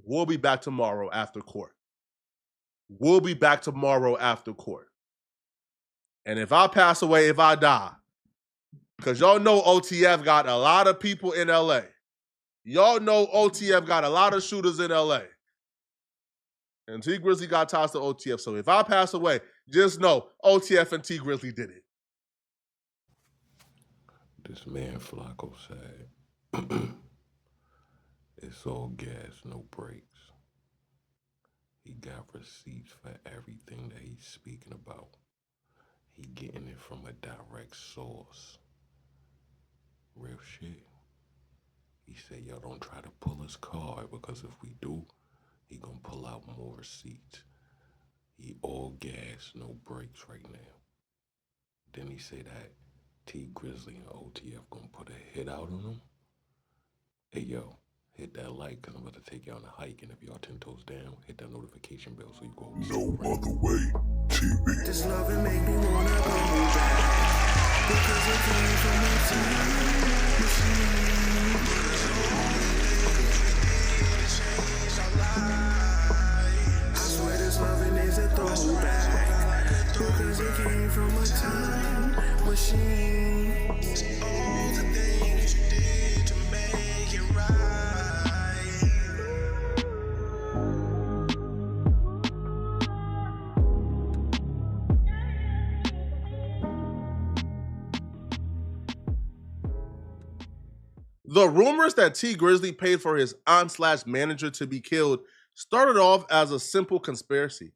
We'll be back tomorrow after court. We'll be back tomorrow after court. And if I pass away, if I die, because y'all know O.T.F got a lot of people in LA. Y'all know O.T.F got a lot of shooters in LA. And T Grizzly got ties to O.T.F. So if I pass away, just know O.T.F and T Grizzly did it. This man Flakko said, it's all gas, no brakes. He got receipts for everything that he's speaking about. He getting it from a direct source. Real shit. He said, y'all don't try to pull his card, because if we do, he gonna pull out more receipts. He all gas, no brakes right now. Then he said that T Grizzly and O.T.F gonna put a hit out on him. Hey yo, hit that like, cause I'm about to take you on a hike, and if y'all 10 toes down, hit that notification bell so you go. No Other Way TV. This love and make me wanna go back, because it came from a time machine. I swear this loving is a throwback, because it came from a time machine. All the things you did to make it right. The rumors that T Grizzly paid for his aunt/manager to be killed started off as a simple conspiracy.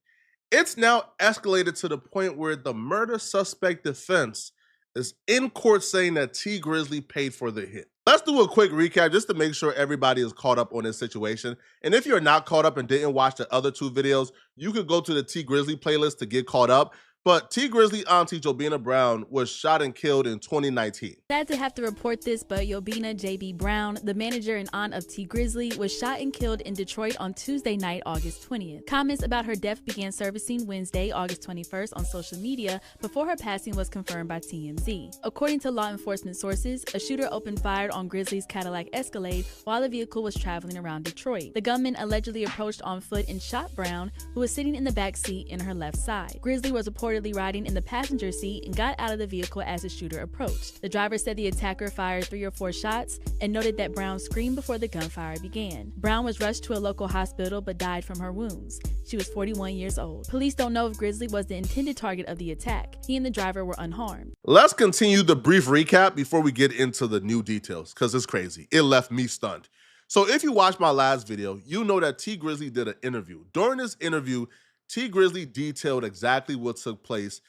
It's now escalated to the point where the murder suspect defense is in court saying that T Grizzly paid for the hit. Let's do a quick recap just to make sure everybody is caught up on this situation. And if you're not caught up and didn't watch the other two videos, you could go to the T Grizzly playlist to get caught up. But T Grizzly auntie Jobina Brown was shot and killed in 2019. Sad to have to report this, but Jobina J.B. Brown, the manager and aunt of T Grizzly, was shot and killed in Detroit on Tuesday night, August 20th. Comments about her death began surfacing Wednesday, August 21st on social media before her passing was confirmed by TMZ. According to law enforcement sources, a shooter opened fire on Grizzly's Cadillac Escalade while the vehicle was traveling around Detroit. The gunman allegedly approached on foot and shot Brown, who was sitting in the back seat in her left side. Grizzly was reportedly riding in the passenger seat and got out of the vehicle as the shooter approached. The driver said the attacker fired 3 or 4 shots and noted that Brown screamed before the gunfire began. Brown was rushed to a local hospital but died from her wounds. She was 41 years old. Police don't know if Grizzly was the intended target of the attack. He and the driver were unharmed. Let's continue the brief recap before we get into the new details, because it's crazy. It left me stunned. So if you watched my last video, you know that T Grizzly did an interview. During this interview, T Grizzly detailed exactly what took place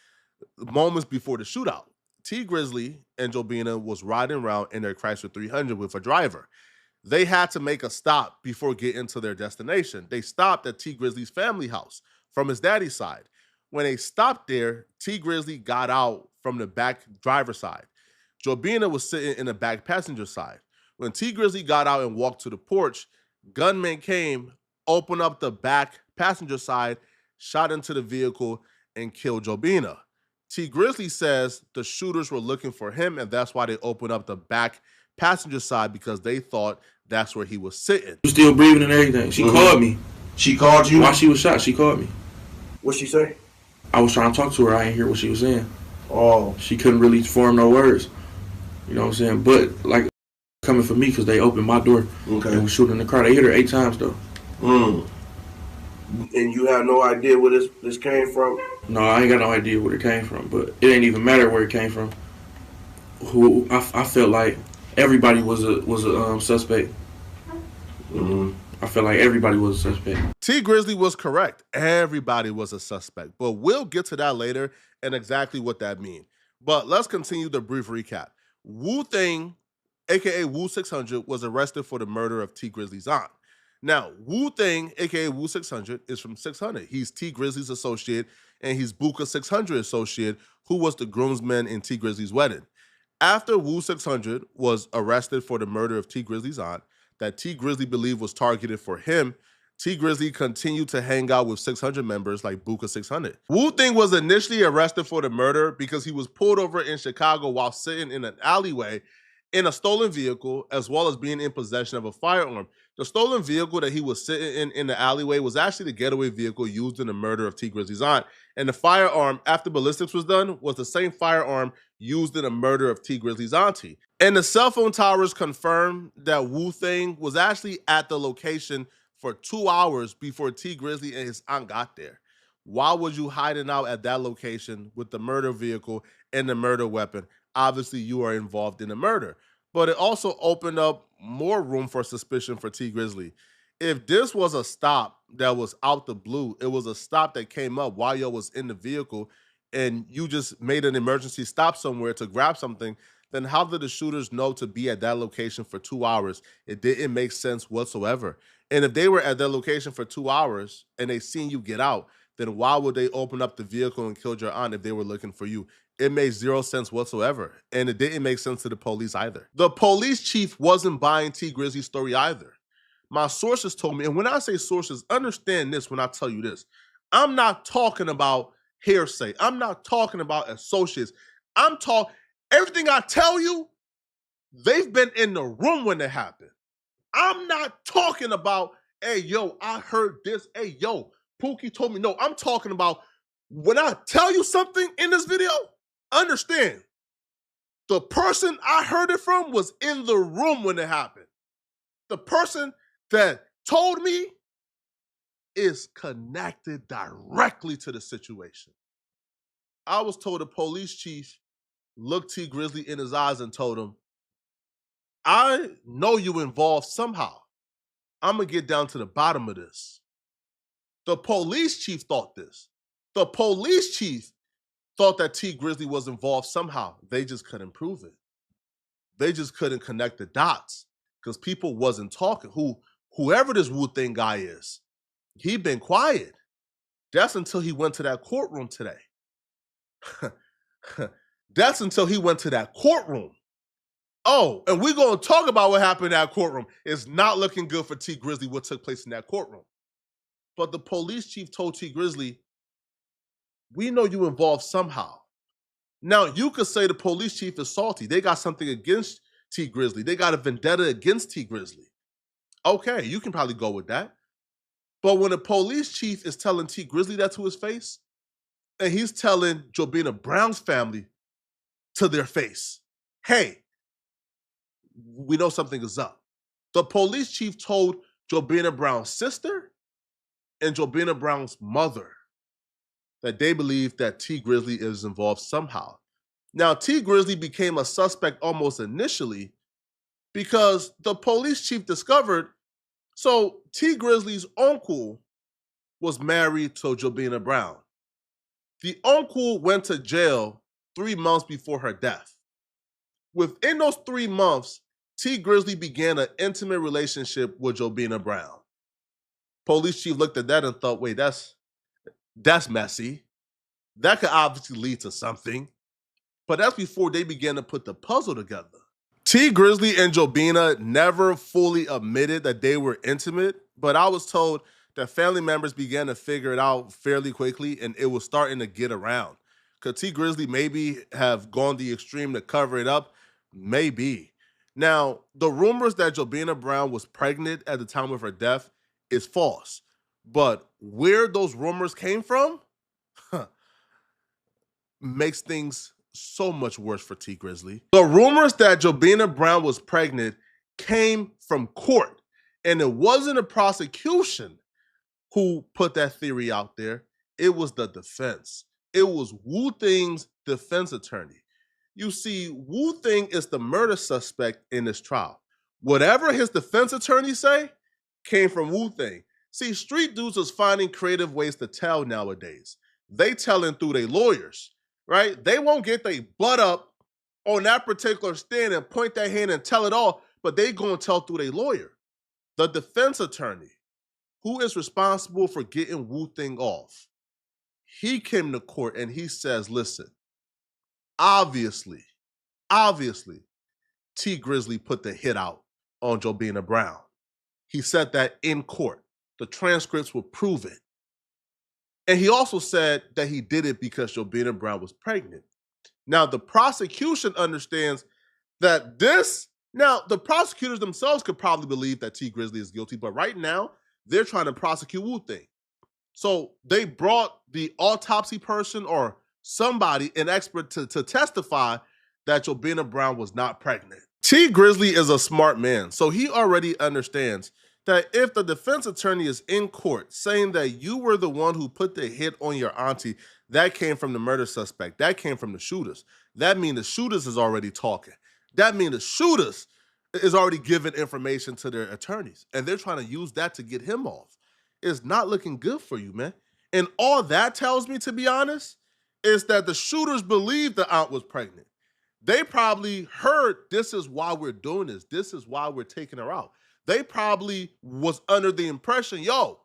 moments before the shootout. T Grizzly and Jobina was riding around in their Chrysler 300 with a driver. They had to make a stop before getting to their destination. They stopped at T Grizzly's family house from his daddy's side. When they stopped there, T Grizzly got out from the back driver's side. Jobina was sitting in the back passenger side. When T Grizzly got out and walked to the porch, gunmen came, opened up the back passenger side, shot into the vehicle, and killed Jobina. T Grizzly says the shooters were looking for him, and that's why they opened up the back passenger side, because they thought that's where he was sitting. She was still breathing and everything. She called me. She called you? While she was shot, she called me. What'd she say? I was trying to talk to her. I didn't hear what she was saying. Oh. She couldn't really form no words. You know what I'm saying? But, like, coming for me because they opened my door. Okay. And was shooting in the car. They hit her 8 times, though. And you have no idea where this came from? No, I ain't got no idea where it came from. But it ain't even matter where it came from. Who I felt like everybody was a suspect. I felt like everybody was a suspect. T Grizzly was correct. Everybody was a suspect. But we'll get to that later and exactly what that means. But let's continue the brief recap. Wu Thing, aka Wu 600, was arrested for the murder of T Grizzly's aunt. Now, Wu Thing, aka Wu 600, is from 600. He's T Grizzly's associate, and he's Buka 600 associate, who was the groomsman in T Grizzly's wedding. After Wu 600 was arrested for the murder of T Grizzly's aunt, that T Grizzly believed was targeted for him, T Grizzly continued to hang out with 600 members like Buka 600. Wu Thing was initially arrested for the murder because he was pulled over in Chicago while sitting in an alleyway in a stolen vehicle, as well as being in possession of a firearm. The stolen vehicle that he was sitting in the alleyway was actually the getaway vehicle used in the murder of T. Grizzly's aunt. And the firearm, after ballistics was done, was the same firearm used in the murder of T. Grizzly's auntie. And the cell phone towers confirmed that Wu Thing was actually at the location for 2 hours before T. Grizzly and his aunt got there. Why was you hiding out at that location with the murder vehicle and the murder weapon? Obviously, you are involved in the murder. But it also opened up more room for suspicion for T. Grizzly. If this was a stop that was out the blue, it was a stop that came up while y'all was in the vehicle and you just made an emergency stop somewhere to grab something, then how did the shooters know to be at that location for 2 hours? It didn't make sense whatsoever. And if they were at that location for 2 hours and they seen you get out, then why would they open up the vehicle and kill your aunt if they were looking for you? It made zero sense whatsoever. And it didn't make sense to the police either. The police chief wasn't buying T. Grizzly's story either. My sources told me, and when I say sources, understand this when I tell you this. I'm not talking about hearsay. I'm not talking about associates. Everything I tell you, they've been in the room when it happened. I'm not talking about, hey, yo, I heard this. Hey, yo, Pookie told me. No, I'm talking about when I tell you something in this video, understand, the person I heard it from was in the room when it happened. The person that told me is connected directly to the situation. I was told the police chief looked T. Grizzly in his eyes and told him, I know you involved somehow. I'm going to get down to the bottom of this. The police chief thought this. The police chief thought that T. Grizzly was involved somehow. They just couldn't prove it. They just couldn't connect the dots because people wasn't talking. Whoever this Wu Thing guy is, he been quiet. That's until he went to that courtroom today. That's until he went to that courtroom. Oh, and we're going to talk about what happened in that courtroom. It's not looking good for T. Grizzly, what took place in that courtroom. But the police chief told T. Grizzly, we know you involved somehow. Now, you could say the police chief is salty. They got something against T. Grizzly. They got a vendetta against T. Grizzly. Okay, you can probably go with that. But when the police chief is telling T. Grizzly that to his face, and he's telling Jobina Brown's family to their face, hey, we know something is up. The police chief told Jobina Brown's sister and Jobina Brown's mother that they believe that T. Grizzly is involved somehow. Now, T. Grizzly became a suspect almost initially because the police chief discovered, so T. Grizzly's uncle was married to Jobina Brown. The uncle went to jail 3 months before her death. Within those 3 months, T. Grizzly began an intimate relationship with Jobina Brown. Police chief looked at that and thought, wait, that's messy. That could obviously lead to something. But that's before they began to put the puzzle together. T. Grizzly and Jobina never fully admitted that they were intimate, but I was told that family members began to figure it out fairly quickly and it was starting to get around. Could T. Grizzly maybe have gone the extreme to cover it up? Maybe. Now, the rumors that Jobina Brown was pregnant at the time of her death is false. But where those rumors came from makes things so much worse for T. Grizzly. The rumors that Jobina Brown was pregnant came from court, and it wasn't a prosecution who put that theory out there. It was the defense. It was Wu Thing's defense attorney. You see, Wu Thing is the murder suspect in this trial. Whatever his defense attorney say came from Wu Thing. See, street dudes is finding creative ways to tell nowadays. They telling through their lawyers, right? They won't get their butt up on that particular stand and point their hand and tell it all, but they gonna tell through their lawyer. The defense attorney, who is responsible for getting Wu Thing off, he came to court and he says, listen, obviously, T. Grizzly put the hit out on Jobina Brown. He said that in court. The transcripts will prove it. And he also said that he did it because Jobina Brown was pregnant. Now, the prosecution understands that this Now, the prosecutors themselves could probably believe that T Grizzly is guilty, but right now, they're trying to prosecute Wu-Thing. So they brought the autopsy person or somebody, an expert, to testify that Jobina Brown was not pregnant. T Grizzly is a smart man, so he already understands that if the defense attorney is in court saying that you were the one who put the hit on your auntie, that came from the murder suspect, that came from the shooters. That means the shooters is already talking. That means the shooters is already giving information to their attorneys, and they're trying to use that to get him off. It's not looking good for you, man. And all that tells me, to be honest, is that the shooters believed the aunt was pregnant. They probably heard, this is why we're doing this. This is why we're taking her out. They probably was under the impression, yo,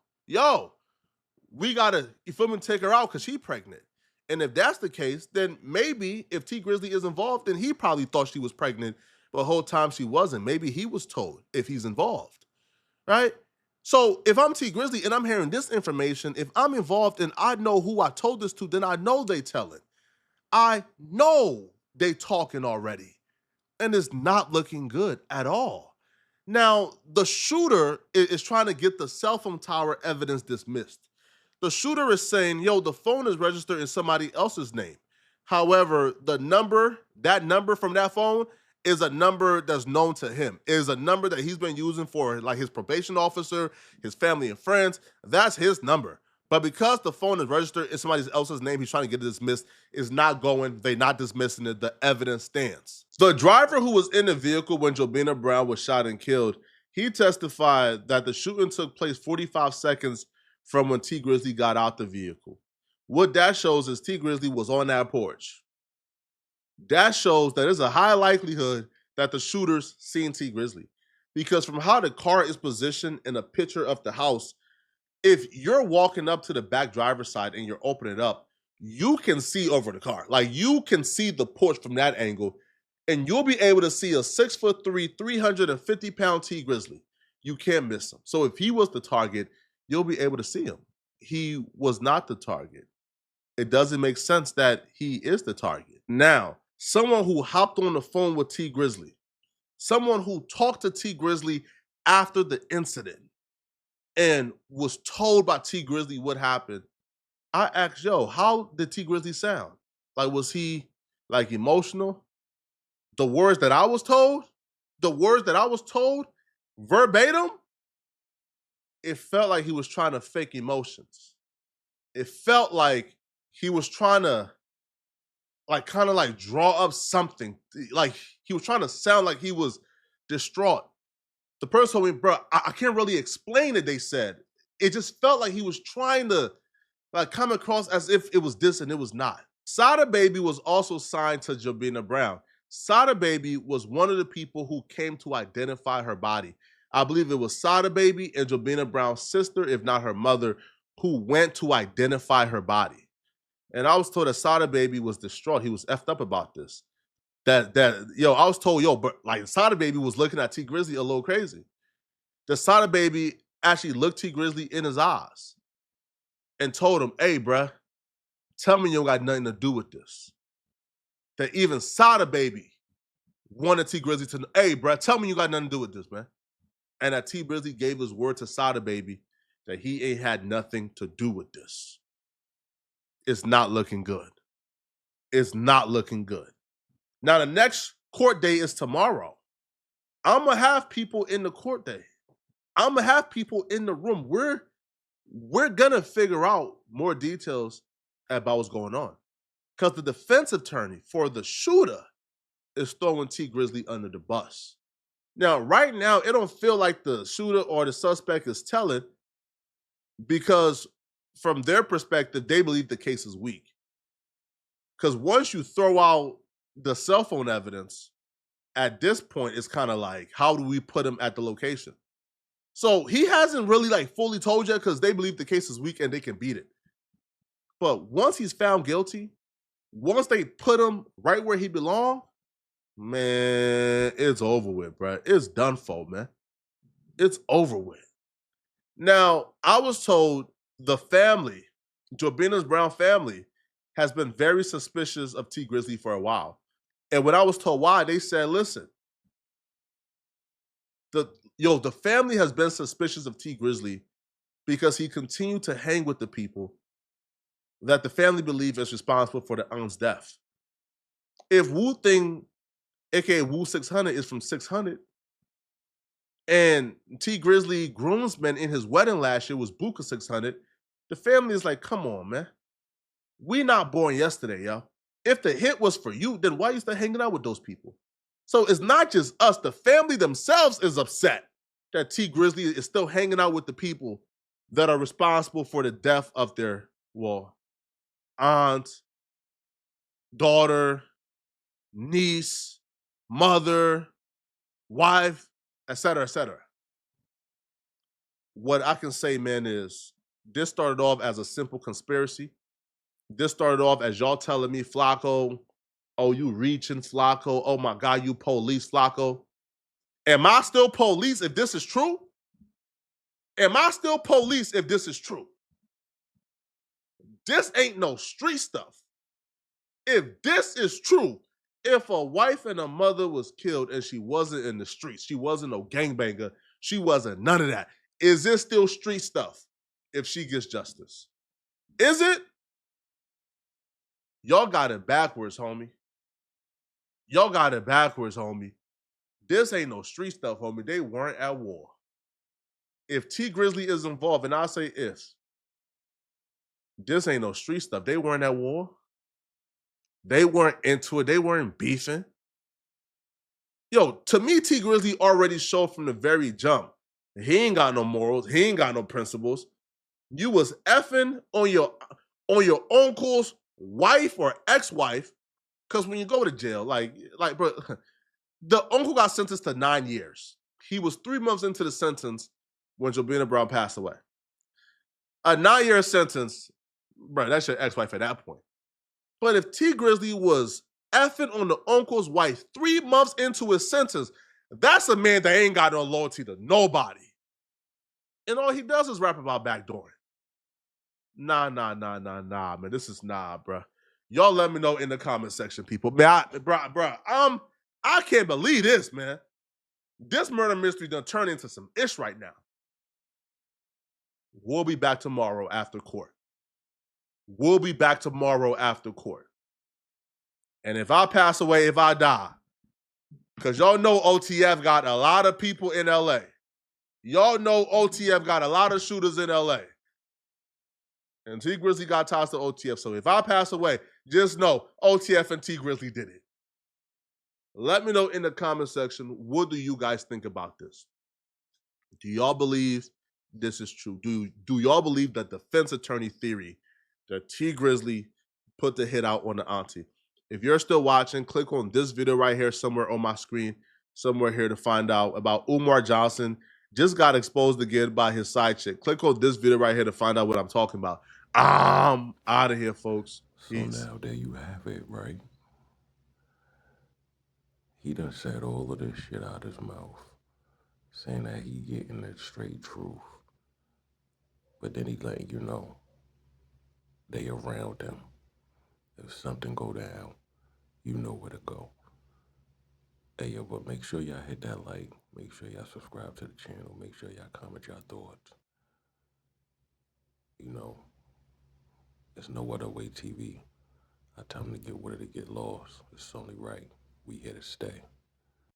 we gotta, you feel me, take her out because she's pregnant. And if that's the case, then maybe if T Grizzly is involved, then he probably thought she was pregnant the whole time she wasn't. Maybe he was told if he's involved, right? So if I'm T Grizzly and I'm hearing this information, if I'm involved and I know who I told this to, then I know they telling. I know they talking already. And it's not looking good at all. Now, the shooter is trying to get the cell phone tower evidence dismissed. The shooter is saying, yo, the phone is registered in somebody else's name. However, that number from that phone is a number that's known to him. It is a number that he's been using for like his probation officer, his family and friends. That's his number. But because the phone is registered in somebody else's name, he's trying to get it dismissed. It's not going, they're not dismissing it. The evidence stands. The driver who was in the vehicle when Jobina Brown was shot and killed, he testified that the shooting took place 45 seconds from when T Grizzly got out the vehicle. What that shows is T Grizzly was on that porch. That shows that there's a high likelihood that the shooters seen T Grizzly. Because from how the car is positioned in a picture of the house, if you're walking up to the back driver's side and you're opening it up, you can see over the car. Like you can see the porch from that angle, and you'll be able to see a 6'3", 350-pound T Grizzly. You can't miss him. So if he was the target, you'll be able to see him. He was not the target. It doesn't make sense that he is the target. Now, someone who hopped on the phone with T Grizzly, someone who talked to T Grizzly after the incident and was told by T Grizzly what happened, I asked, yo, how did T Grizzly sound? Like, was he like emotional? The words that I was told verbatim, it felt like he was trying to fake emotions. It felt like he was trying to like kind of like draw up something. Like he was trying to sound like he was distraught. The person told me, bro, I can't really explain it, they said. It just felt like he was trying to like come across as if it was this and it was not. Sada Baby was also signed to Jobina Brown. Sada Baby was one of the people who came to identify her body. I believe it was Sada Baby and Jobina Brown's sister, if not her mother, who went to identify her body. And I was told that Sada Baby was distraught. He was effed up about this. I was told, but like Sada Baby was looking at T Grizzly a little crazy. The Sada Baby actually looked T Grizzly in his eyes and told him, hey, bruh, tell me you don't got nothing to do with this. That even Sada Baby wanted T Grizzly to know, hey, bruh, tell me you got nothing to do with this, man. And that T Grizzly gave his word to Sada Baby that he ain't had nothing to do with this. It's not looking good. It's not looking good. Now, the next court day is tomorrow. I'm going to have people in the court day. I'm going to have people in the room. We're going to figure out more details about what's going on. Because the defense attorney for the shooter is throwing T Grizzly under the bus. Now, right now, it don't feel like the shooter or the suspect is telling, because from their perspective, they believe the case is weak. Because once you throw out the cell phone evidence, at this point, it's kind of like, how do we put him at the location? So he hasn't really like fully told yet because they believe the case is weak and they can beat it. But once he's found guilty, once they put him right where he belongs, man, it's over with, bro. It's done for, man. It's over with. Now, I was told the family, Jobina Brown family, has been very suspicious of T Grizzly for a while. And when I was told why, they said, listen, The family has been suspicious of T Grizzly because he continued to hang with the people that the family believe is responsible for the aunt's death. If Wu Thing, aka Wu 600, is from 600, and T Grizzly groomsman in his wedding last year was Buka 600, the family is like, come on, man. We not born yesterday, yo. If the hit was for you, then why are you still hanging out with those people? So it's not just us. The family themselves is upset that T Grizzly is still hanging out with the people that are responsible for the death of their, aunt, daughter, niece, mother, wife, etc., etc. What I can say, man, is this started off as a simple conspiracy. This started off as y'all telling me, Flakko, oh, you reaching, Flakko. Oh my God, you police, Flakko. Am I still police if this is true? Am I still police if this is true? This ain't no street stuff. If this is true, if a wife and a mother was killed and she wasn't in the streets, she wasn't no gangbanger, she wasn't none of that, is this still street stuff if she gets justice? Is it? Y'all got it backwards, homie. Y'all got it backwards, homie. This ain't no street stuff, homie. They weren't at war. If T Grizzly is involved, and I say if, this ain't no street stuff. They weren't at war. They weren't into it. They weren't beefing. Yo, to me, T Grizzly already showed from the very jump. He ain't got no morals. He ain't got no principles. You was effing on your uncle's wife or ex-wife, because when you go to jail, like, bro, the uncle got sentenced to 9 years. He was 3 months into the sentence when Jobina Brown passed away. A 9-year sentence, bro, that's your ex-wife at that point. But if T Grizzly was effing on the uncle's wife 3 months into his sentence, that's a man that ain't got no loyalty to nobody. And all he does is rap about backdooring. Nah, man. This is bro. Y'all let me know in the comment section, people. Man, I can't believe this, man. This murder mystery done turned into some ish right now. We'll be back tomorrow after court. And if I pass away, if I die, because y'all know O.T.F got a lot of people in LA. Y'all know O.T.F got a lot of shooters in LA. And T Grizzly got ties to O.T.F. So if I pass away, just know O.T.F. and T Grizzly did it. Let me know in the comment section, what do you guys think about this? Do y'all believe this is true? Do y'all believe that defense attorney theory that T Grizzly put the hit out on the auntie? If you're still watching, click on this video right here somewhere on my screen, somewhere here to find out about Umar Johnson. Just got exposed again by his side chick. Click on this video right here to find out what I'm talking about. I'm out of here, folks. Peace. So now there you have it, right? He done said all of this shit out his mouth, saying that he getting the straight truth. But then he letting you know they around him. If something go down, you know where to go. Hey, yo, but make sure y'all hit that like. Make sure y'all subscribe to the channel. Make sure y'all comment your thoughts. You know, there's no other way TV. I tell them to get rid of it, get lost. It's only right. We here to stay.